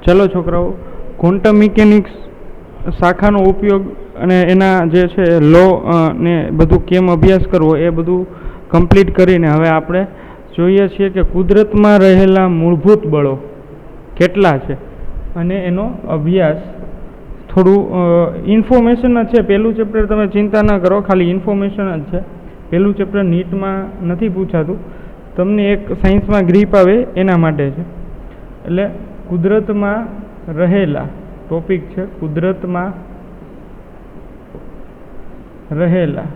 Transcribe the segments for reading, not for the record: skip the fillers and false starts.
ચલો છોકરાઓ, quantum mechanics શાખાનો ઉપયોગ અને એના જે છે લો ને બધું કેમ અભ્યાસ કરવો એ બધું કમ્પ્લીટ કરીને હવે આપણે જોઈએ છીએ કે કુદરતમાં રહેલા મૂળભૂત બળો કેટલા છે અને એનો અભ્યાસ થોડું ઇન્ફોર્મેશન જ છે. પહેલું ચેપ્ટર તમે ચિંતા ન કરો, ખાલી ઇન્ફોર્મેશન જ છે. પહેલું ચેપ્ટર નીટમાં નથી પૂછાતું, તમને એક સાયન્સમાં ગ્રીપ આવે એના માટે છે. એટલે કુદરતમાં રહેલા ટોપિક છે, કુદરતમાં રહેલા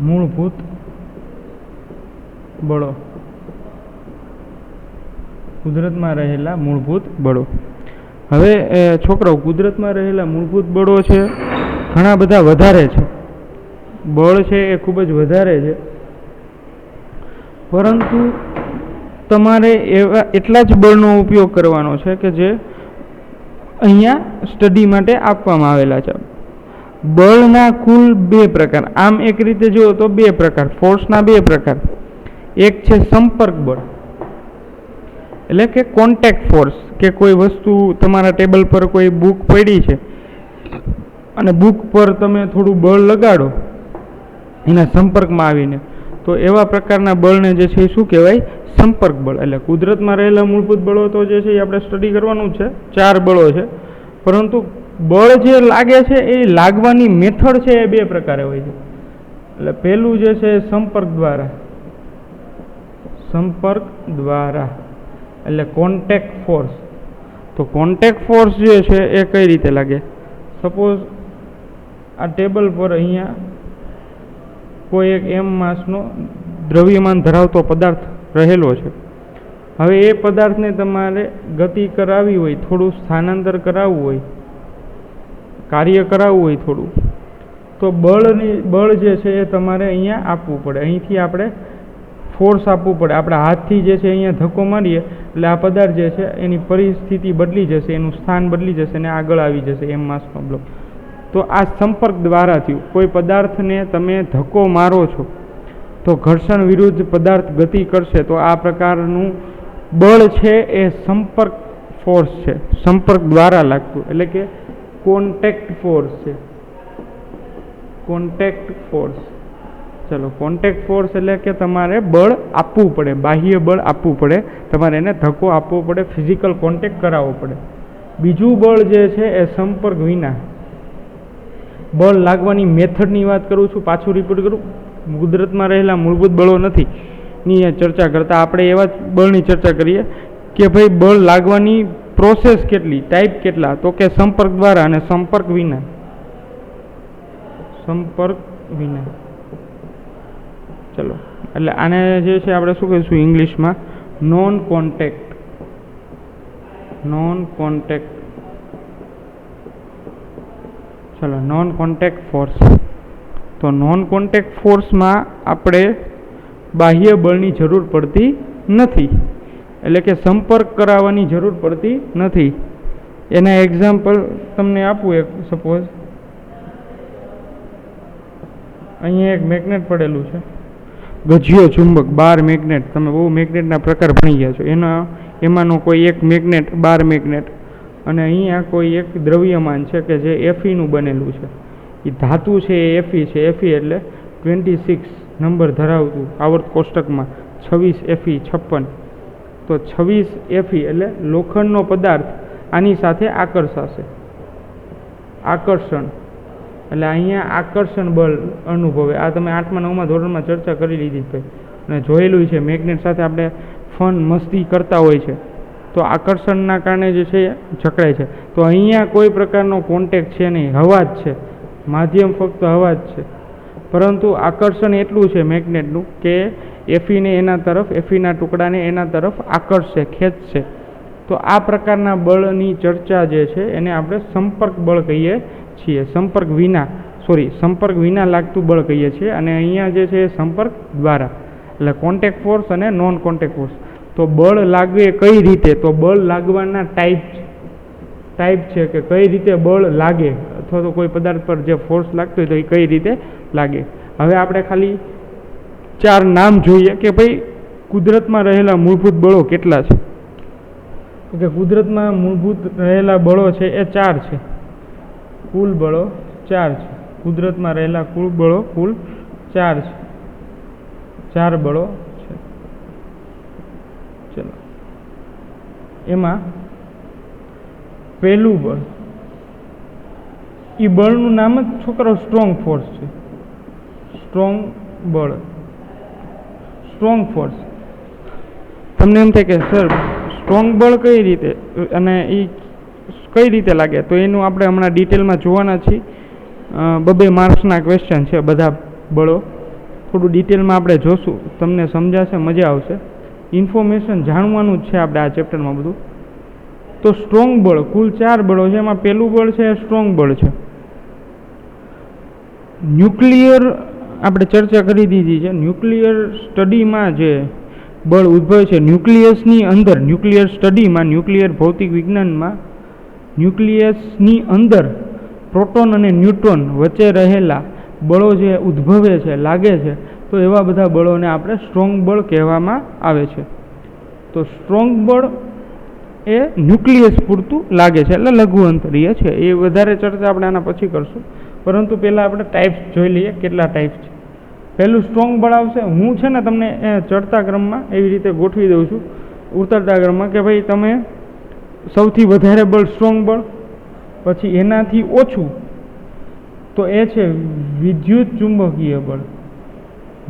મૂળભૂત બળો. કુદરતમાં રહેલા મૂળભૂત બળો. હવે છોકરાઓ, કુદરતમાં રહેલા મૂળભૂત બળો છે ઘણા બધા વધારે છે. બળ છે એ ખૂબ જ વધારે છે, પરંતુ તમારે એટલા જ બળનો ઉપયોગ કરવાનો છે કે જે અહીંયા સ્ટડી માટે આપવામાં આવેલા છે. બળના કુલ 2 પ્રકાર. આમ એક રીતે જુઓ તો 2 પ્રકાર, ફોર્સના 2 પ્રકાર. એક છે સંપર્ક બળ, એટલે કે કોન્ટેક્ટ ફોર્સ, કે કોઈ વસ્તુ તમારા ટેબલ પર કોઈ બુક પડી છે અને બુક પર તમે થોડું બળ લગાડો એના સંપર્કમાં આવીને, તો એવા પ્રકારના બળને જે છે એ શું કહેવાય? સંપર્ક બળ. એટલે કુદરતમાં રહેલા મૂળભૂત બળો તો જે છે એ આપણે સ્ટડી કરવાનું છે, 4 બળો છે, પરંતુ બળ જે લાગે છે એ લાગવાની મેથડ છે એ 2 પ્રકારે હોય છે. એટલે પહેલું જે છે સંપર્ક દ્વારા, સંપર્ક દ્વારા એટલે કોન્ટેક્ટ ફોર્સ. તો કોન્ટેક્ટ ફોર્સ જે છે એ કઈ રીતે લાગે? સપોઝ આ ટેબલ પર અહીંયા કોઈ એક m માસનો દ્રવ્યમાન ધરાવતો પદાર્થ રહેલો છે. હવે એ પદાર્થને તમારે ગતિ કરાવવી હોય, થોડું સ્થાનાંતર કરાવવું હોય, કાર્ય કરાવવું હોય થોડું, તો બળ જે છે એ તમારે અહીંયા આપવું પડે. અહીંથી આપણે ફોર્સ આપવું પડે. આપણા હાથથી જે છે અહીંયા ધક્કો મારીએ એટલે આ પદાર્થ જે છે એની પરિસ્થિતિ બદલી જશે, એનું સ્થાન બદલી જશે અને આગળ આવી જશે m માસનો બ્લોક. તો આ સંપર્ક દ્વારા થયું. કોઈ પદાર્થને તમે ધક્કો મારો છો તો ઘર્ષણ વિરુદ્ધ પદાર્થ ગતિ કરશે, તો આ પ્રકારનું બળ છે એ સંપર્ક ફોર્સ છે, સંપર્ક દ્વારા લાગતું, એટલે કે કોન્ટેક્ટ ફોર્સ છે. Contact force. ચલો, કોન્ટેક્ટ ફોર્સ એટલે કે તમારે બળ આપવું પડે, બાહ્ય બળ આપવું પડે, તમારે એને ધક્કો આપવો પડે, ફિઝિકલ કોન્ટેક્ટ કરાવવો પડે. બીજું બળ જે છે એ સંપર્ક વિના બળ લાગવાની મેથડની વાત કરું છું. પાછું રિપીટ કરું, કુદરતમાં રહેલા મૂળભૂત બળો નથી ની ચર્ચા કરતા, આપણે એવા જ બળની ચર્ચા કરીએ કે ભાઈ બળ લાગવાની પ્રોસેસ કેટલી, ટાઈપ કેટલા, તો કે સંપર્ક દ્વારા અને સંપર્ક વિના. સંપર્ક વિના. ચલો, એટલે આને જે છે આપણે શું કહીશું ઇંગ્લિશમાં? Non contact. Non contact. ચલો, નોન કોન્ટેક્ટ ફોર્સ. તો નોન કોન્ટેક્ટ ફોર્સમાં આપણે બાહ્ય બળની જરૂર પડતી નથી, એટલે કે સંપર્ક કરાવવાની જરૂર પડતી નથી. એના એક્ઝામ્પલ તમને આપું. એક સપોઝ અહીંયા એક મેગ્નેટ પડેલું છે, ગજિયો ચુંબક, 12 મેગ્નેટ. તમે બહુ મેગ્નેટના પ્રકાર ભણી ગયા છો. એમાંનો કોઈ એક મેગ્નેટ, 12 મેગ્નેટ, અને અહીંયા કોઈ એક દ્રવ્યમાન છે કે જે Fe બનેલું છે. એ ધાતુ છે એ Fe છે. Fe એટલે 26 નંબર ધરાવતું, આવર્ત કોષ્ટકમાં 26 Fe 56. તો 26 Fe એટલે લોખંડનો પદાર્થ આની સાથે આકર્ષાશે. આકર્ષણ એટલે અહીંયા આકર્ષણ બળ અનુભવે. આ તમે 8મા 9મા ધોરણમાં ચર્ચા કરી લીધી છે અને જોયેલું છે. મેગ્નેટ સાથે આપણે ફન મસ્તી કરતા હોય છે તો આકર્ષણના કારણે જે છે જકડાય છે. તો અહીંયા કોઈ પ્રકારનો કોન્ટેક્ટ છે નહીં, હવા જ છે, માધ્યમ ફક્ત હવા જ છે, પરંતુ આકર્ષણ એટલું છે મેગ્નેટનું કે Feને એના તરફ, Feના ટુકડાને એના તરફ આકર્ષશે, ખેંચશે. તો આ પ્રકારના બળની ચર્ચા જે છે એને આપણે સંપર્ક બળ કહીએ છીએ. સંપર્ક વિના લાગતું બળ કહીએ છીએ. અને અહીંયા જે છે સંપર્ક દ્વારા, એટલે કોન્ટેક્ટ ફોર્સ અને નોન કોન્ટેક્ટ ફોર્સ. તો બળ લાગે કઈ રીતે? તો બળ લાગવાના ટાઈપ છે કે કઈ રીતે બળ લાગે, અથવા તો કોઈ પદાર્થ પર જે ફોર્સ લાગતો હોય તો એ કઈ રીતે લાગે. હવે આપણે ખાલી 4 નામ જોઈએ કે ભાઈ કુદરતમાં રહેલા મૂળભૂત બળો કેટલા છે? તો કે કુદરતમાં મૂળભૂત રહેલા બળો છે એ 4 છે. કુલ બળો 4 છે. કુદરતમાં રહેલા કુલ બળો કુલ 4 છે. 4 બળો છે. ચલો, એમાં પહેલું બળ, એ બળનું નામ જ છોકરાઓ સ્ટ્રોંગ ફોર્સ છે. સ્ટ્રોંગ બળ, સ્ટ્રોંગ ફોર્સ. તમને એમ થાય કે સર સ્ટ્રોંગ બળ કઈ રીતે અને એ કઈ રીતે લાગે, તો એનું આપણે હમણાં ડિટેલમાં જોવાના છીએ. 2 માર્ક્સના ક્વેશ્ચન છે બધા બળો. થોડું ડિટેલમાં આપણે જોશું, તમને સમજાશે, મજા આવશે. ઇન્ફોર્મેશન જાણવાનું જ છે આપણે આ ચેપ્ટરમાં બધું. તો સ્ટ્રોંગ બળ કુલ 4 બળો છે. એમાં પહેલું બળ છે એ સ્ટ્રોંગ બળ છે. ન્યુક્લિયર આપણે ચર્ચા કરી દીધી છે. ન્યુક્લિયર સ્ટડીમાં જે બળ ઉદ્ભવે છે ન્યુક્લિયસની અંદર, ન્યુક્લિયર સ્ટડીમાં, ન્યુક્લિયર ભૌતિક વિજ્ઞાનમાં ન્યુક્લિયસની અંદર પ્રોટોન અને ન્યુટ્રોન વચ્ચે રહેલા બળો જે ઉદ્ભવે છે, લાગે છે, તો એવા બધા બળોને આપણે સ્ટ્રોંગ બળ કહેવામાં આવે છે. તો સ્ટ્રોંગ બળ એ ન્યુક્લિયસ પૂરતું લાગે છે, એટલે લઘુ અંતરીય છે. એ વધારે ચર્ચા આપણે આના પછી કરશું, પરંતુ પહેલાં આપણે ટાઈપ્સ જોઈ લઈએ, કેટલા ટાઈપ છે. પહેલું સ્ટ્રોંગ બળ આવશે. હું છે ને તમને ચડતા ક્રમમાં એવી રીતે ગોઠવી દઉં છું, ઉતરતા ક્રમમાં, કે ભાઈ તમે સૌથી વધારે બળ સ્ટ્રોંગ બળ, પછી એનાથી ઓછું તો એ છે વિદ્યુત ચુંબકીય બળ.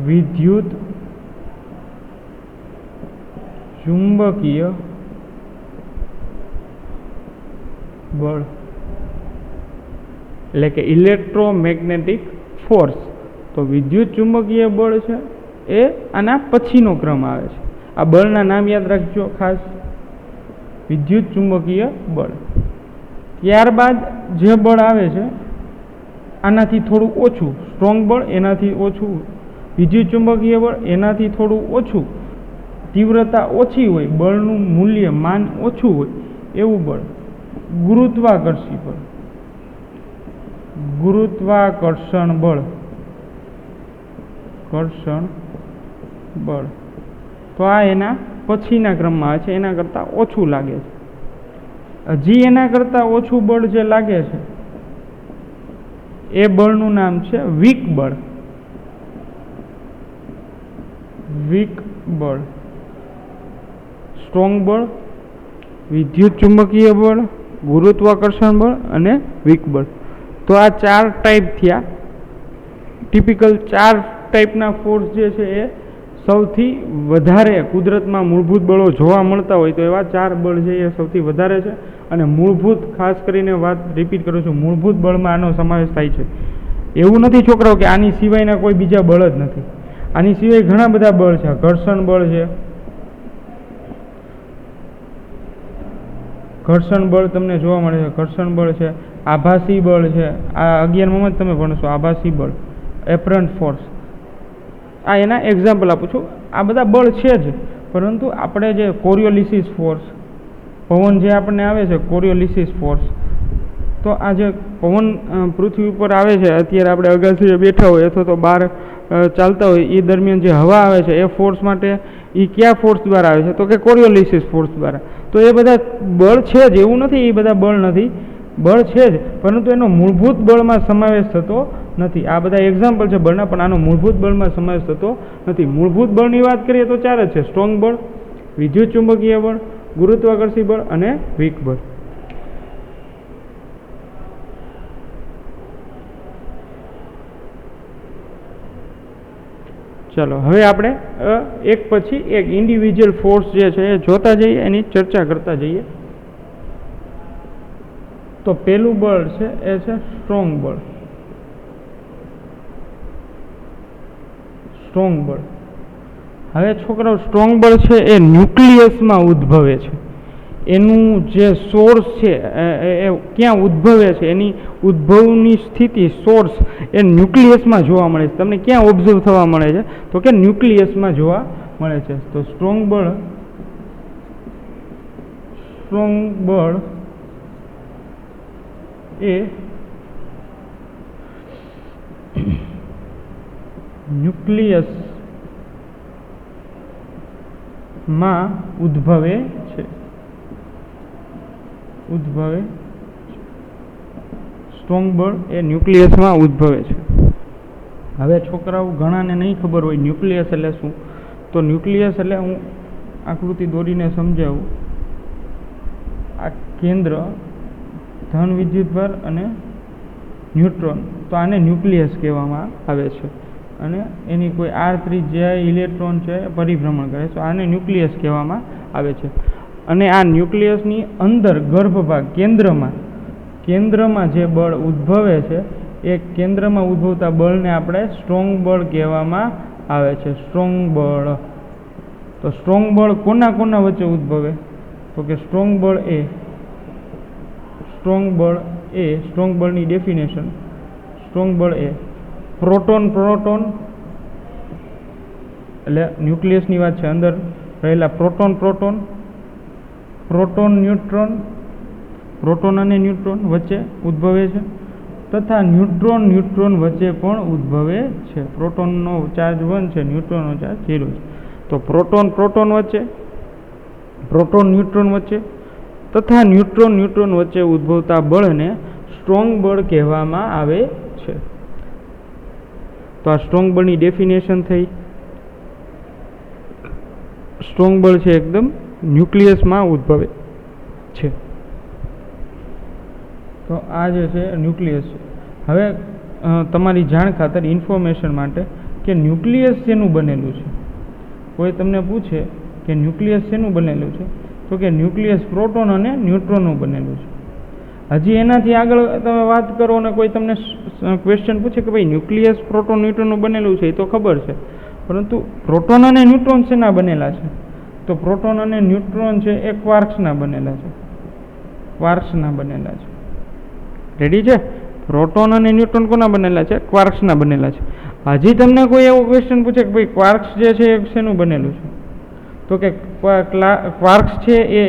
વિદ્યુત ચુંબકીય બળ એટલે કે ઇલેક્ટ્રોમેગ્નેટિક ફોર્સ. તો વિદ્યુત ચુંબકીય બળ છે એ આના પછીનો ક્રમ આવે છે. આ બળના નામ યાદ રાખજો ખાસ, વિદ્યુત ચુંબકીય બળ. ત્યારબાદ જે બળ આવે છે આનાથી થોડું ઓછું સ્ટ્રોંગ બળ, એનાથી ઓછું વિદ્યુત ચુંબકીય બળ, એનાથી થોડું ઓછું, તીવ્રતા ઓછી હોય, બળનું મૂલ્ય માન ઓછું હોય એવું બળ ગુરુત્વાકર્ષી બળ. ગુરુત્વાકર્ષણ બળ, કર્ષણ બળ. તો આ એના પછીના ક્રમમાં આવે છે, એના કરતાં ઓછું લાગે છે. હજી એના કરતાં ઓછું બળ જે લાગે છે એ બળનું નામ છે વીક બળ. વીક બળ. સ્ટ્રોંગ બળ, વિદ્યુત ચુંબકીય બળ, ગુરુત્વાકર્ષણ બળ અને વીક બળ. તો આ 4 ટાઈપ થયા. ટિપિકલ 4 ટાઈપના ફોર્સ જે છે એ સૌથી વધારે કુદરતમાં મૂળભૂત બળો જોવા મળતા હોય તો એવા 4 બળ છે એ સૌથી વધારે છે. અને મૂળભૂત, ખાસ કરીને વાત રિપીટ કરું છું, મૂળભૂત બળમાં આનો સમાવેશ થાય છે. એવું નથી છોકરાઓ કે આની સિવાયના કોઈ બીજા બળ જ નથી. આની સિવાય ઘણા બધા બળ છે. ઘર્ષણ બળ છે, ઘર્ષણ બળ તમને જોવા મળે છે. ઘર્ષણ બળ છે, આભાસી બળ છે. આ 11માં જ તમે ભણશો આભાસી બળ, એપરન્ટ ફોર્સ. આ એના એક્ઝામ્પલ આપું છું. આ બધા બળ છે જ, પરંતુ આપણે જે કોરિયોલિસિસ ફોર્સ, પવન જે આપણને આવે છે કોરિયોલિસિસ ફોર્સ, તો આ જે પવન પૃથ્વી ઉપર આવે છે, અત્યારે આપણે અગાસીએ બેઠા હોય અથવા તો બહાર ચાલતા હોય એ દરમિયાન જે હવા આવે છે એ ફોર્સ માટે એ કયા ફોર્સ દ્વારા આવે છે, તો કે કોરિયોલિસિસ ફોર્સ દ્વારા. તો એ બધા બળ છે જ, એવું નથી એ બધા બળ નથી, બળ છે જ, પરંતુ એનો મૂળભૂત બળમાં સમાવેશ થતો નથી. આ બધા એક્ઝામ્પલ છે બળના, પણ આનો મૂળભૂત બળમાં સમાવેશ થતો નથી. મૂળભૂત બળની વાત કરીએ તો 4 જ છે: સ્ટ્રોંગ બળ, વિદ્યુત ચુંબકીય બળ, ગુરુત્વાકર્ષી બળ અને વીક બળ. ચાલો હવે આપણે એક પછી એક ઇન્ડિવિજ્યુઅલ ફોર્સ જે છે એ જોતા જઈએ, એની ચર્ચા કરતા જઈએ. તો પહેલું બળ છે એ છે સ્ટ્રોંગ બળ. સ્ટ્રોંગ બળ. હવે છોકરાઓ સ્ટ્રોંગ બળ છે એ ન્યુક્લિયસમાં ઉદ્ભવે છે. એનું જે સોર્સ છે એ ક્યાં ઉદ્ભવે છે, એની ઉદ્ભવની સ્થિતિ, સોર્સ એ ન્યુક્લિયસમાં જોવા મળે છે. તમને ક્યાં ઓબ્ઝર્વ થવા મળે છે, તો કે ન્યુક્લિયસમાં જોવા મળે છે. તો સ્ટ્રોંગ બળ એ ન્યુક્લિયસ માં ઉદ્ભવે છે. સ્ટ્રોંગ બળ એ ન્યુક્લિયસમાં ઉદ્ભવે છે. હવે છોકરાઓ ઘણાને નહીં ખબર હોય ન્યુક્લિયસ એટલે શું. તો ન્યુક્લિયસ એટલે હું આકૃતિ દોરીને સમજાવું. આ કેન્દ્ર, ધન વિદ્યુતભાર અને ન્યુટ્રોન, તો આને ન્યુક્લિયસ કહેવામાં આવે છે. અને એની કોઈ r ત્રિજ્યા ઇલેક્ટ્રોન છે પરિભ્રમણ કરે છે, આને ન્યુક્લિયસ કહેવામાં આવે છે. અને આ ન્યુક્લિયસની અંદર ગર્ભભાગ કેન્દ્રમાં જે બળ ઉદ્ભવે છે એ કેન્દ્રમાં ઉદ્ભવતા બળને આપણે સ્ટ્રોંગ બળ કહેવામાં આવે છે. સ્ટ્રોંગ બળ. તો સ્ટ્રોંગ બળ કોના વચ્ચે ઉદ્ભવે? તો કે સ્ટ્રોંગ બળની ડેફિનેશન, સ્ટ્રોંગ બળ એ પ્રોટોન એટલે ન્યુક્લિયસની વાત છે, અંદર રહેલા પ્રોટોન અને ન્યુટ્રોન વચ્ચે ઉદ્ભવે છે, તથા ન્યુટ્રોન વચ્ચે પણ ઉદ્ભવે છે. પ્રોટોનનો ચાર્જ 1 છે, ન્યુટ્રોનનો ચાર્જ 0 છે. તો પ્રોટોન ન્યુટ્રોન વચ્ચે તથા ન્યુટ્રોન વચ્ચે ઉદ્ભવતા બળને સ્ટ્રોંગ બળ કહેવામાં આવે છે. તો આ સ્ટ્રોંગ બળની ડેફિનેશન થઈ. સ્ટ્રોંગ બળ છે એકદમ ન્યુક્લિયસમાં ઉદ્ભવે છે. તો આ જે છે ન્યુક્લિયસ છે. હવે તમારી જાણ ખાતર ઇન્ફોર્મેશન માટે કે ન્યુક્લિયસ શેનું બનેલું છે. કોઈ તમને પૂછે કે ન્યુક્લિયસ શેનું બનેલું છે, તો કે ન્યુક્લિયસ પ્રોટોન અને ન્યુટ્રોનનું બનેલું છે. હજી એનાથી આગળ તમે વાત કરો અને કોઈ તમને ક્વેશ્ચન પૂછે કે ભાઈ ન્યુક્લિયસ પ્રોટોન ન્યુટ્રોનનું બનેલું છે, એ તો ખબર છે, પરંતુ પ્રોટોન અને ન્યુટ્રોન શેના બનેલા છે? તો પ્રોટોન અને ન્યુટ્રોન છે એ ક્વાર્ક્સના બનેલા છે. રેડી છે? પ્રોટોન અને ન્યુટ્રોન કોના બનેલા છે? ક્વાર્ક્સના બનેલા છે. હજી તમને કોઈ એવો ક્વેશ્ચન પૂછે કે ભાઈ ક્વાર્ક્સ જે છે એ શેનું બનેલું છે, તો કે ક્વાર્ક્સ છે એ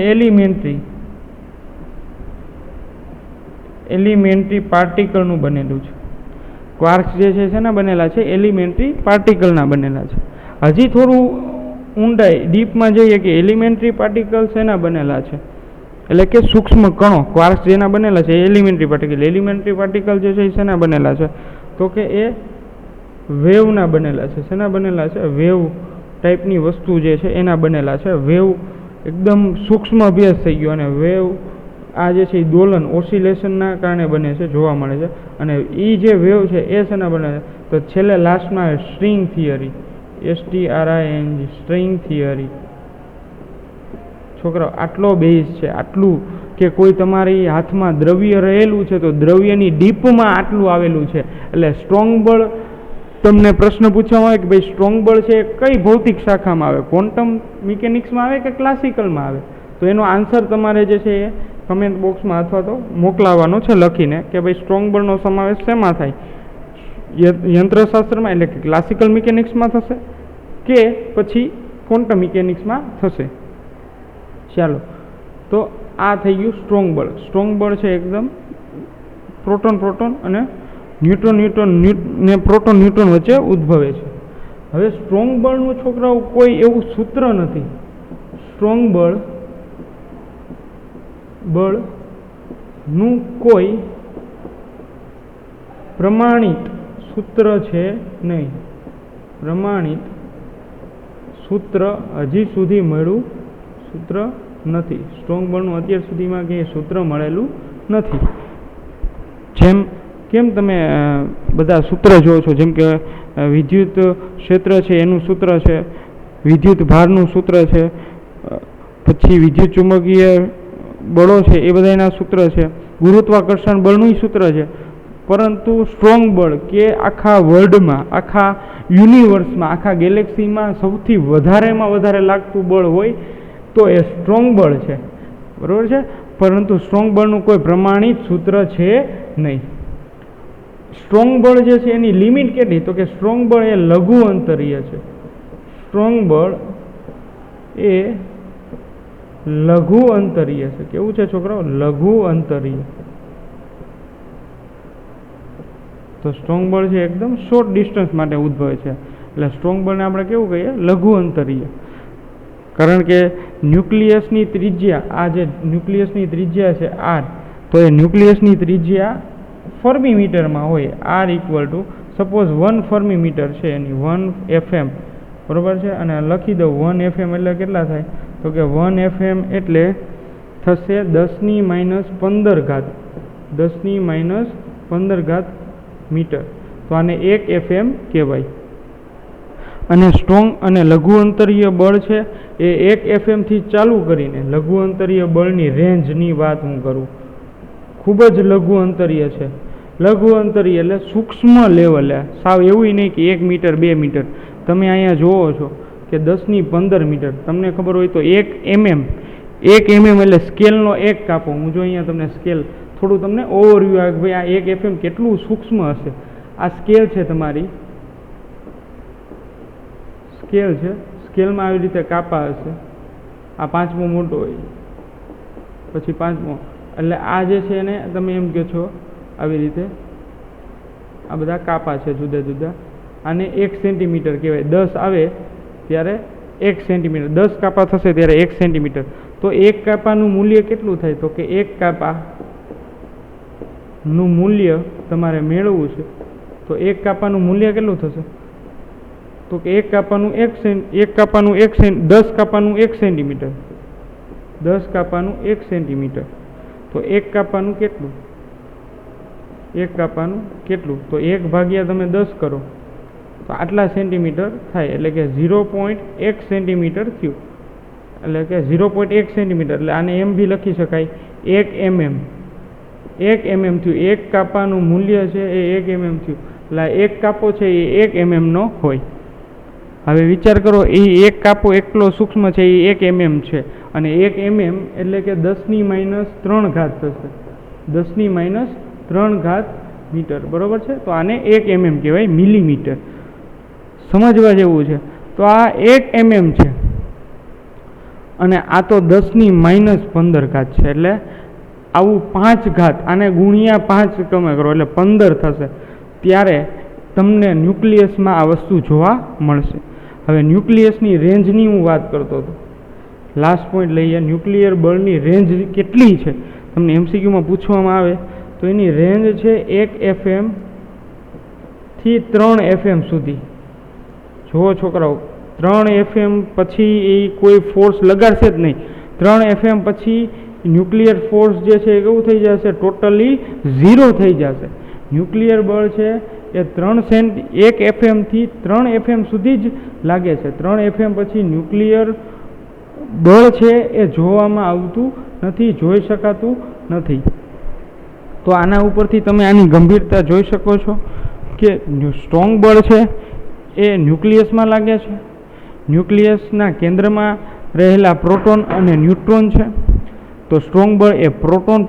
એલિમેન્ટરી પાર્ટિકલનું બનેલું છે. ક્વાર્ક્સ જે છે શેના બનેલા છે? એલિમેન્ટરી પાર્ટિકલના બનેલા છે. હજી થોડું ઊંડાઈ ડીપમાં જઈએ કે એલિમેન્ટરી પાર્ટિકલ શેના બનેલા છે, એટલે કે સૂક્ષ્મ કણો. ક્વાર્ક્સ જેના બનેલા છે એલિમેન્ટરી પાર્ટિકલ જે છે એ શેના બનેલા છે, તો કે એ વેવના બનેલા છે. શેના બનેલા છે? વેવ ટાઈપની વસ્તુ જે છે એના બનેલા છે. વેવ એકદમ સૂક્ષ્મ અભ્યાસ થઈ ગયો, અને વેવ આ જે છે એ દોલન ઓસિલેશનના કારણે બને છે, જોવા મળે છે. અને એ જે વેવ છે એ શેના બને છે? તો છેલ્લે લાસ્ટમાં string theory, STRING, string theory. છોકરાઓ આટલો બેઝ છે, આટલું કે કોઈ તમારી હાથમાં દ્રવ્ય રહેલું છે તો દ્રવ્યની ડીપમાં આટલું આવેલું છે. એટલે સ્ટ્રોંગ બળ, તમને પ્રશ્ન પૂછવામાં આવે કે ભાઈ સ્ટ્રોંગ બળ છે એ કઈ ભૌતિક શાખામાં આવે, ક્વોન્ટમ મિકેનિક્સમાં આવે કે ક્લાસિકલમાં આવે? તો એનો આન્સર તમારે જે છે એ કમેન્ટ બોક્સમાં અથવા તો મોકલાવવાનો છે લખીને કે ભાઈ સ્ટ્રોંગ બળનો સમાવેશ શેમાં થાય? યંત્રશાસ્ત્રમાં એટલે કે ક્લાસિકલ મિકેનિક્સમાં થશે કે પછી ક્વોન્ટમ મિકેનિક્સમાં થશે. ચાલો, તો આ થઈ ગયું સ્ટ્રોંગ બળ. સ્ટ્રોંગ બળ છે એકદમ પ્રોટોન અને ન્યુટ્રોન ને પ્રોટોન ન્યુટ્રોન વચ્ચે ઉદ્ભવે છે. હવે સ્ટ્રોંગ બળનું છોકરાઓ કોઈ એવું સૂત્ર નથી. સ્ટ્રોંગ બળનું કોઈ પ્રમાણિત સૂત્ર છે નહીં. પ્રમાણિત સૂત્ર હજી સુધી મળ્યું નથી. સ્ટ્રોંગ બળનું અત્યાર સુધીમાં કંઈ સૂત્ર મળેલું નથી. કેમ તમે બધા સૂત્ર જોવો છો, જેમ કે વિદ્યુત ક્ષેત્ર છે એનું સૂત્ર છે, વિદ્યુત ભારનું સૂત્ર છે, પછી વિદ્યુત ચુંબકીય બળો છે એ બધાના સૂત્ર છે, ગુરુત્વાકર્ષણ બળનું સૂત્ર છે. પરંતુ સ્ટ્રોંગ બળ કે આખા વર્લ્ડમાં, આખા યુનિવર્સમાં, આખા ગેલેક્સીમાં સૌથી વધારેમાં વધારે લાગતું બળ હોય તો એ સ્ટ્રોંગ બળ છે. બરાબર છે? પરંતુ સ્ટ્રોંગ બળનું કોઈ પ્રમાણિત સૂત્ર છે નહીં. સ્ટ્રોંગ બળ જે છે એની લિમિટ કેટલી? તો કે સ્ટ્રોંગ બળ એ લઘુ અંતરીય છે. સ્ટ્રોંગ બળ એ લઘુ અંતરીય છે. કેવું છે છોકરાઓ? લઘુ અંતરીય. તો સ્ટ્રોંગ બળ છે એકદમ શોર્ટ ડિસ્ટન્સ માટે ઉદ્ભવે છે. એટલે સ્ટ્રોંગ બળને આપણે કેવું કહીએ? લઘુ અંતરીય. કારણ કે ન્યુક્લિયસની ત્રિજ્યા, આ જે ન્યુક્લિયસની ત્રિજ્યા છે આર, તો એ ન્યુક્લિયસની ત્રિજ્યા ફર્મી મીટરમાં હોય. R equal to suppose 1 fermi metre છે એની 1 FM, બરાબર છે. અને લખી દઉં 1 FM એટલે કેટલા થાય, તો કે 1 FM એટલે થશે 10⁻15 ઘાત, 10⁻15 ઘાત મીટર. તો આને 1 FM કહેવાય. અને સ્ટ્રોંગ અને લઘુ અંતરીય બળ છે એ 1 FM થી ચાલુ કરીને લઘુ અંતરીય બળની રેન્જની વાત હું કરું. ખૂબ જ લઘુ અંતરીય છે. લઘુ અંતરીય એટલે સૂક્ષ્મ લેવલે, સાવ એવું નહીં કે 1 મીટર 2 મીટર. તમે અહીંયા જોવો છો કે 10⁻15 મીટર. તમને ખબર હોય તો 1 mm, 1 mm એટલે સ્કેલનો એક કાપો. હું જો અહીંયા તમને સ્કેલ થોડું તમને ઓવરવ્યૂ આવે કે ભાઈ આ 1 FM કેટલું સૂક્ષ્મ હશે. આ સ્કેલ છે તમારી, સ્કેલ છે. સ્કેલમાં આવી રીતે કાપા હશે. આ 5મો મોટો હોય, પછી 5મો, એટલે આ જે છે એને તમે એમ કહો છો આવી રીતે. આ બધા કાપા છે જુદા જુદા. આને 1 સેન્ટીમીટર કહેવાય. 10 આવે ત્યારે 1 સેન્ટીમીટર, 10 કાપા થશે ત્યારે 1 સેન્ટીમીટર. તો 1 કાપાનું મૂલ્ય કેટલું થાય, તો કે 1 કાપાનું મૂલ્ય તમારે મેળવવું છે. તો 1 કાપાનું મૂલ્ય કેટલું થશે, તો કે 1 કાપાનું 10 કાપાનું 1 સેન્ટીમીટર, 10 કાપાનું 1 સેન્ટીમીટર. તો 1 કાપાનું કેટલું, 1 કાપાનું કેટલું, તો 1 ભાગ્યા તમે 10 કરો તો આટલા સેન્ટીમીટર થાય. એટલે કે 0.1 સેન્ટીમીટર થયું. એટલે કે 0.1 સેન્ટીમીટર. એટલે આને એમ બી લખી શકાય 1 mm, 1 mm થયું. 1 કાપાનું મૂલ્ય છે એ 1 mm થયું. એટલે 1 કાપો છે એ 1 mm નો હોય. હવે વિચાર કરો, એ 1 કાપો એટલો સૂક્ષ્મ છે એ 1 mm છે. અને 1 mm એટલે કે 10⁻3 ઘાત થશે, 10⁻3 ઘાત મીટર, બરાબર છે. તો આને 1 mm કહેવાય, મિલીમીટર. સમજવા જેવું છે. તો આ 1 mm છે અને આ તો 10⁻15 ઘાત છે. એટલે આવું 5 ઘાત, આને ગુણ્યા 5 તમે કરો એટલે 15 થશે. ત્યારે તમને ન્યુક્લિયસમાં આ વસ્તુ જોવા મળશે. હવે ન્યુક્લિયસની રેન્જની હું વાત કરતો હતો. લાસ્ટ પોઈન્ટ લઈએ, ન્યુક્લિયર બળની રેન્જ કેટલી છે. તમને MCQમાં પૂછવામાં આવે તો એની રેન્જ છે 1 FM થી 3 FM સુધી. જુઓ છોકરાઓ, 3 FM પછી એ કોઈ ફોર્સ લગાડશે જ નહીં. 3 FM પછી ન્યુક્લિયર ફોર્સ જે છે એ કેવું થઈ જશે, ટોટલી 0 થઈ જશે. ન્યુક્લિયર બળ છે એ 1 FM થી 3 FM સુધી જ લાગે છે. 3 FM પછી ન્યુક્લિયર બળ છે એ જોવામાં આવતું નથી, જોઈ શકાતું નથી. તો આના ઉપરથી તમે આની ગંભીરતા જોઈ શકો છો કે સ્ટ્રોંગ બળ છે એ ન્યુક્લિયસમાં લાગે છે. ન્યુક્લિયસના કેન્દ્રમાં રહેલા પ્રોટોન અને ન્યુટ્રોન છે. તો સ્ટ્રોંગ બળ એ પ્રોટોન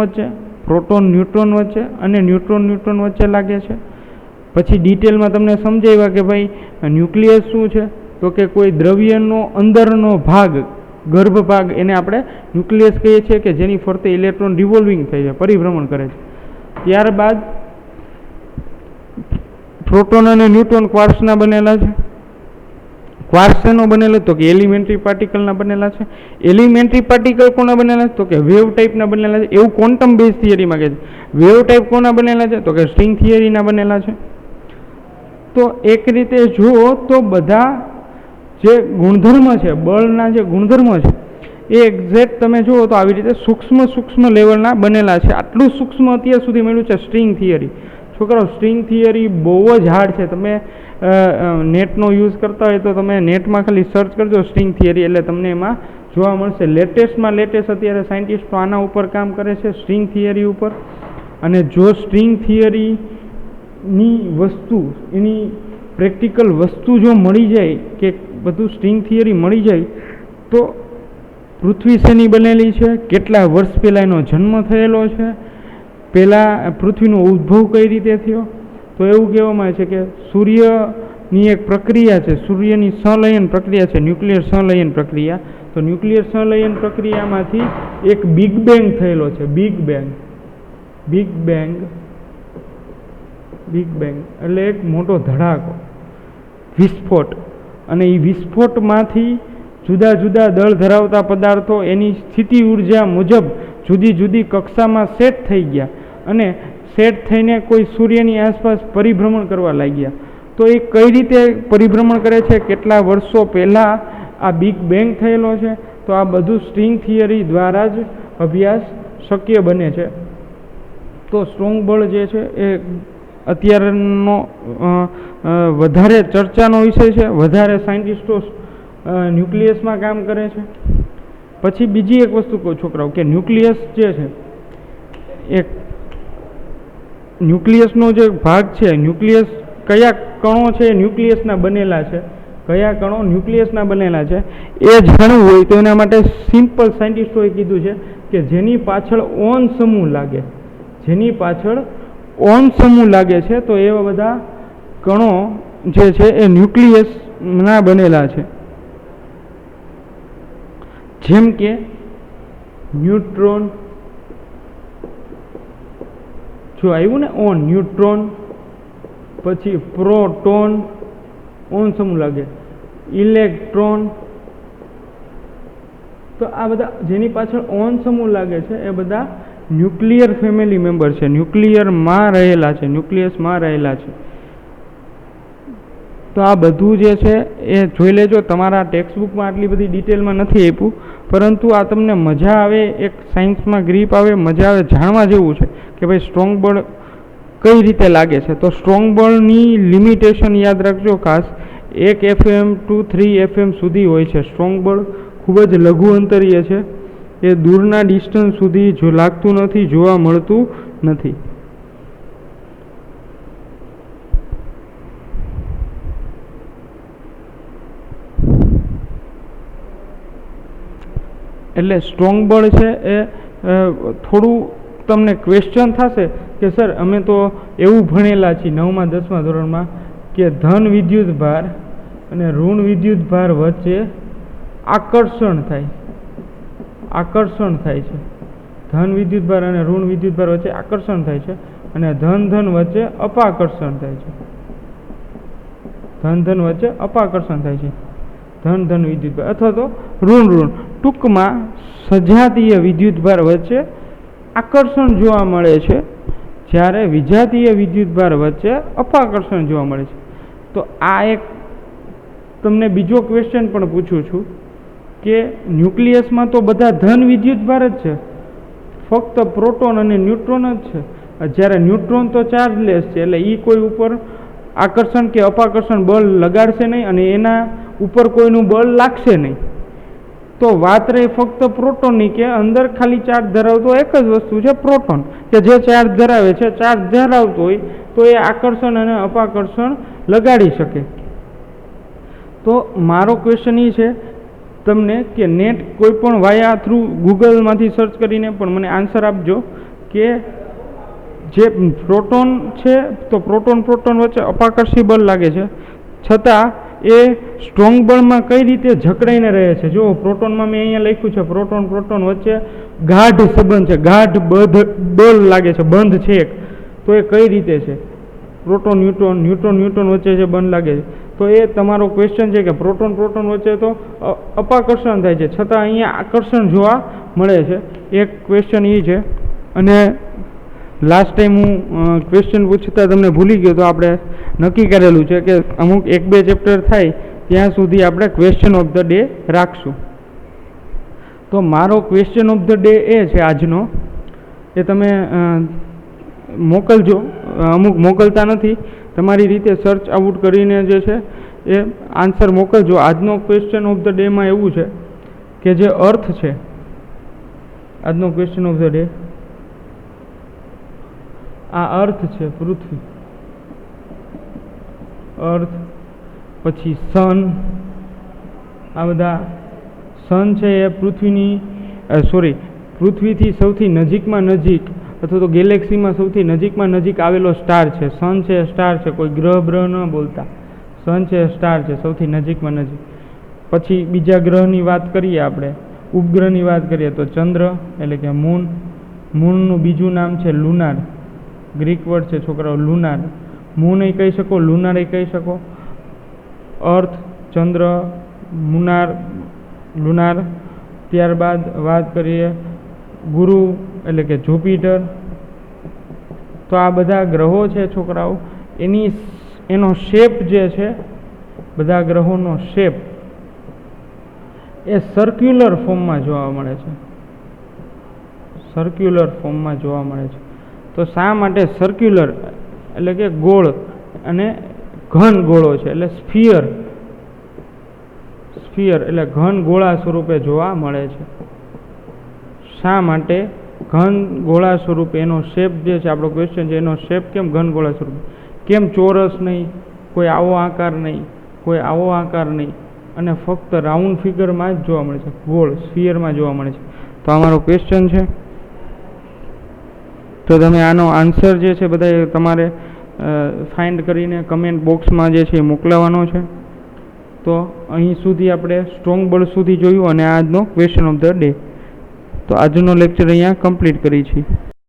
વચ્ચે, પ્રોટોન ન્યુટ્રોન વચ્ચે અને ન્યુટ્રોન વચ્ચે લાગે છે. પછી ડિટેલમાં તમને સમજાવ્યા કે ભાઈ ન્યુક્લિયસ શું છે, તો કે કોઈ દ્રવ્યનો અંદરનો ભાગ, ગર્ભ ભાગ, એને આપણે ન્યુક્લિયસ કહીએ છીએ કે જેની ફરતે ઇલેક્ટ્રોન રિવોલ્વિંગ થાય છે, પરિભ્રમણ કરે છે. ત્યારબાદ પ્રોટોન અને ન્યુટ્રોન ક્વાર્ક્સના બનેલા છે. ક્વાર્ક્સ શેનો બનેલો, તો કે એલિમેન્ટરી પાર્ટિકલના બનેલા છે. એલિમેન્ટરી પાર્ટિકલ કોના બનેલા છે, તો કે વેવ ટાઈપના બનેલા છે. એવું ક્વોન્ટમ બેઝ થિયરીમાં કહે છે. વેવ ટાઈપ કોના બનેલા છે, તો કે સ્ટ્રિંગ થિયરીના બનેલા છે. તો એક રીતે જુઓ તો બધા જે ગુણધર્મ છે, બળના જે ગુણધર્મ છે એ એક્ઝેક્ટ તમે જુઓ તો આવી રીતે સૂક્ષ્મ લેવલના બનેલા છે. આટલું સૂક્ષ્મ અત્યાર સુધી મળ્યું છે સ્ટ્રિંગ થિયરી. છોકરાઓ, સ્ટ્રિંગ થિયરી બહુ જ હાર્ડ છે. તમે નેટનો યુઝ કરતા હોય તો તમે નેટમાં ખાલી સર્ચ કરજો સ્ટ્રિંગ થિયરી, એટલે તમને એમાં જોવા મળશે. લેટેસ્ટમાં લેટેસ્ટ અત્યારે સાયન્ટિસ્ટો આના ઉપર કામ કરે છે, સ્ટ્રિંગ થિયરી ઉપર. અને જો સ્ટ્રિંગ થિયરીની વસ્તુ, એની પ્રેક્ટિકલ વસ્તુ જો મળી જાય, કે બધું સ્ટ્રિંગ થિયરી મળી જાય, તો પૃથ્વી શેની બનેલી છે, કેટલા વર્ષ પહેલાં એનો જન્મ થયેલો છે, પહેલાં પૃથ્વીનો ઉદ્ભવ કઈ રીતે થયો. તો એવું કહેવામાં આવે છે કે સૂર્યની એક પ્રક્રિયા છે, સૂર્યની સંલયન પ્રક્રિયા છે, ન્યુક્લિયર સંલયન પ્રક્રિયા. તો ન્યુક્લિયર સંલયન પ્રક્રિયામાંથી એક બિગ બેંગ થયેલો છે. બિગ બેંગ એટલે એક મોટો ધડાકો, વિસ્ફોટ. અને એ વિસ્ફોટમાંથી જુદા જુદા દળ ધરાવતા પદાર્થો એની સ્થિતિ ઉર્જા મુજબ જુદી જુદી કક્ષામાં સેટ થઈ ગયા અને સેટ થઈને કોઈ સૂર્યની આસપાસ પરિભ્રમણ કરવા લાગ્યા. તો એ કઈ રીતે પરિભ્રમણ કરે છે, કેટલા વર્ષો પહેલાં આ બિગ બેંગ થયેલો છે, તો આ બધું સ્ટ્રિંગ થિયરી દ્વારા જ અભ્યાસ શક્ય બને છે. તો સ્ટ્રોંગ બળ જે છે એ અત્યારનો વધારે ચર્ચાનો વિષય છે. વધારે સાયન્ટિસ્ટો ન્યુક્લિયસમાં કામ કરે છે. પછી બીજી એક વસ્તુ કહું છોકરાઓ કે ન્યુક્લિયસ જે છે એ ન્યુક્લિયસનો જે ભાગ છે, ન્યુક્લિયસ કયા કણો છે ન્યુક્લિયસના બનેલા છે, કયા કણો ન્યુક્લિયસના બનેલા છે એ જાણવું હોય તો એના માટે સિમ્પલ સાયન્ટિસ્ટોએ કીધું છે કે જેની પાછળ ઓન સમૂહ લાગે, જેની પાછળ ઓન સમૂહ લાગે છે તો એવા બધા કણો જે છે એ ન્યુક્લિયસના બનેલા છે. જેમ કે ન્યુટ્રોન, જો આવ્યું ને ઓન, ન્યુટ્રોન, પછી પ્રોટોન ઓન સમૂહ લાગે, ઇલેક્ટ્રોન, તો આ બધા જેની પાછળ ઓન સમૂહ લાગે છે એ બધા ન્યુક્લિયર ફેમિલી મેમ્બર છે, ન્યુક્લિયરમાં રહેલા છે, ન્યુક્લિયસમાં રહેલા છે. તો આ બધું જે છે એ જોઈ લેજો. તમારા ટેક્સ્ટબુકમાં આટલી બધી ડિટેલમાં નથી આપ્યું, પરંતુ આ તમને મજા આવે, એક સાયન્સમાં ગ્રીપ આવે, મજા આવે, જાણવા જેવું છે કે ભાઈ સ્ટ્રોંગ બળ કઈ રીતે લાગે છે. તો સ્ટ્રોંગ બળની લિમિટેશન યાદ રાખજો ખાસ, 1 FM to 3 FM સુધી હોય છે. સ્ટ્રોંગ બળ ખૂબ જ લઘુ અંતરીય છે, એ દૂરના ડિસ્ટન્સ સુધી જો લાગતું નથી, જોવા મળતું નથી. એટલે સ્ટ્રોંગ બળ છે એ થોડું તમને ક્વેશ્ચન થશે કે સર અમે તો એવું ભણેલા છીએ 9મા 10મા ધોરણમાં કે ધન વિદ્યુત ભાર અને ઋણ વિદ્યુત ભાર વચ્ચે આકર્ષણ થાય છે. ધન વિદ્યુત ભાર અને ઋણ વિદ્યુત ભાર વચ્ચે આકર્ષણ થાય છે અને ધન વચ્ચે અપાકર્ષણ થાય છે. ધન વચ્ચે અપાકર્ષણ થાય છે. ધન વિદ્યુત ભાર અથવા તો ઋણ. ટૂંકમાં સજાતીય વિદ્યુત ભાર વચ્ચે આકર્ષણ જોવા મળે છે, જ્યારે વિજાતીય વિદ્યુત ભાર વચ્ચે અપાકર્ષણ જોવા મળે છે. તો આ એક તમને બીજો ક્વેશ્ચન પણ પૂછું છું કે ન્યુક્લિયસમાં તો બધા ધન વિદ્યુત ભાર જ છે, ફક્ત પ્રોટોન અને ન્યુટ્રોન જ છે. જ્યારે ન્યુટ્રોન તો ચાર્જલેસ છે, એટલે એ કોઈ ઉપર આકર્ષણ કે અપાકર્ષણ બળ લગાડશે નહીં અને એના ઉપર કોઈનું બળ લાગશે નહીં. તો વાત રહી ફક્ત પ્રોટોનની કે અંદર ખાલી ચાર્જ ધરાવતો એક જ વસ્તુ છે પ્રોટોન, કે જે ચાર્જ ધરાવે છે, ચાર્જ ધરાવતો હોય તો એ આકર્ષણ અને અપાકર્ષણ લગાડી શકે. તો મારો ક્વેશ્ચન એ છે તમને કે નેટ કોઈ પણ વાયા થ્રુ ગૂગલમાંથી સર્ચ કરીને પણ મને આન્સર આપજો કે જે પ્રોટોન છે તો પ્રોટોન વચ્ચે અપાકર્ષી બળ લાગે છે, છતાં એ સ્ટ્રોંગ બળમાં કઈ રીતે જકડાઈને રહે છે. જો પ્રોટોનમાં મેં અહીંયા લખ્યું છે પ્રોટોન વચ્ચે ગાઢ સંબંધ છે, ગાઢ બળ લાગે છે, બંધ છે એક. તો એ કઈ રીતે છે? પ્રોટોન ન્યુટ્રોન વચ્ચે જે બંધ લાગે છે, તો એ તમારો ક્વેશ્ચન છે કે પ્રોટોન વચ્ચે તો અપાકર્ષણ થાય છે, છતાં અહીંયા આકર્ષણ જોવા મળે છે. એક ક્વેશ્ચન એ છે. અને લાસ્ટ ટાઈમ હું ક્વેશ્ચન પૂછતા તમને ભૂલી ગયો, તો આપણે નક્કી કરેલું છે કે અમુક 1-2 ચેપ્ટર થાય ત્યાં સુધી આપણે ક્વેશ્ચન ઓફ ધ ડે રાખશું. તો મારો ક્વેશ્ચન ઓફ ધ ડે એ છે આજનો, એ તમે મોકલજો. અમુક મોકલતા નથી, તમારી રીતે સર્ચ આઉટ કરીને જે છે એ આન્સર મોકલજો. આજનો ક્વેશ્ચન ઓફ ધ ડેમાં એવું છે કે જે અર્થ છે, આજનો ક્વેશ્ચન ઓફ ધ ડે આ અર્થ છે, પૃથ્વી, અર્થ, પછી સન, આ બધા સન છે એ પૃથ્વીથી સૌથી નજીકમાં નજીક અથવા તો ગેલેક્સીમાં સૌથી નજીકમાં નજીક આવેલો સ્ટાર છે. સન છે સ્ટાર છે, કોઈ ગ્રહ ન બોલતા, સન છે સ્ટાર છે, સૌથી નજીકમાં નજીક. પછી બીજા ગ્રહની વાત કરીએ આપણે, ઉપગ્રહની વાત કરીએ તો ચંદ્ર એટલે કે મૂનનું બીજું નામ છે લુનાર, ગ્રીક વર્ડ છે છોકરાઓ લુનાર. મૂન એ કહી શકો, લુનાર એ કહી શકો. અર્થ, ચંદ્ર, મુનાર, લુનાર. ત્યારબાદ વાત કરીએ ગુરુ એટલે કે જુપિટર. તો આ બધા ગ્રહો છે છોકરાઓ, એનો શેપ જે છે, બધા ગ્રહોનો શેપ એ સર્ક્યુલર ફોર્મમાં જોવા મળે છે. સર્ક્યુલર ફોર્મમાં જોવા મળે છે. તો શા માટે સર્ક્યુલર એટલે કે ગોળ અને ઘન ગોળો છે એટલે સ્ફિયર એટલે ઘન ગોળા સ્વરૂપે જોવા મળે છે. શા માટે ઘન ગોળા સ્વરૂપે? એનો શેપ જે છે, આપણો ક્વેશ્ચન છે, એનો શેપ કેમ ઘન ગોળા સ્વરૂપે? કેમ ચોરસ નહીં, કોઈ આવો આકાર નહીં, કોઈ આવો આકાર નહીં, અને ફક્ત રાઉન્ડ ફિગરમાં જ જોવા મળે છે, ગોળ સ્ફિયરમાં જોવા મળે છે? તો અમારો ક્વેશ્ચન છે. તો તમે આનો આન્સર જે છે બધા તમારે ફાઇન્ડ કરીને કમેન્ટ બોક્સમાં જે છે એ મોકલાવવાનો છે. તો અહીં સુધી આપણે સ્ટ્રોંગ બળ સુધી જોયું અને આજનો ક્વેશ્ચન ઓફ ધ ડે. તો આજનો લેક્ચર અહીંયા કમ્પ્લીટ કરી છીએ.